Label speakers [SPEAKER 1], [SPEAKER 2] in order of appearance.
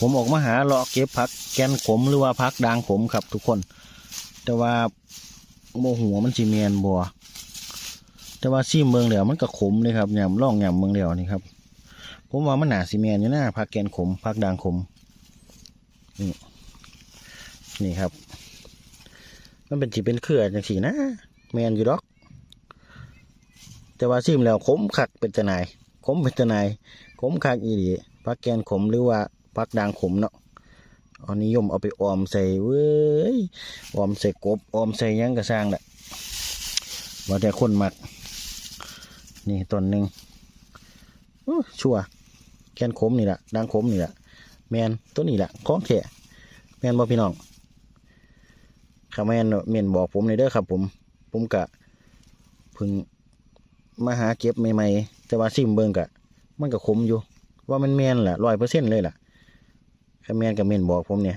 [SPEAKER 1] ผมออกมาหาเลาะเก็บผักแกนขมหรือว่าผักด่างขมครับทุกคนแต่ว่าโมหัวมันสิเมียนบัวแต่ว่าซีเมืองเหลียวมันก็ขมเลยครับยำร่องยำเมืองเหลียวนี่ครับผมว่ามันหนาซีเมียนอยู่นะผักแกนขมผักด่างขมนี่ครับมันเป็นจีเป็นเครือจังสีนะแมนอยู่ดอกแต่ว่าซีมแล้วขมคักเป็นตะนายขมเป็นตะนายขมคักอีหลีผักแกนขมหรือว่าผักด่างขมเนาะอันนิยมเอาไปออมใส่เว้ยออมใส่กบออมใส่ยังกระสร้างแหละว่าแต่คนมักนี่ต้นหนึ่งชัวแกนขมนี่แหละด่างขมนี่แหละแมนต้นนี่แหละของแท้แมนบ่พี่น้องข้าแมนเมนบอกผมเลยเด้อครับผมกะพึ่งมาหาเก็บใหม่ๆแต่ว่าซิมเบิ่งกะมันก็ขมอยู่ว่ามันแมนแหละ100%เลยล่ะข้าแมนกับเมนบอกผมเนี่ย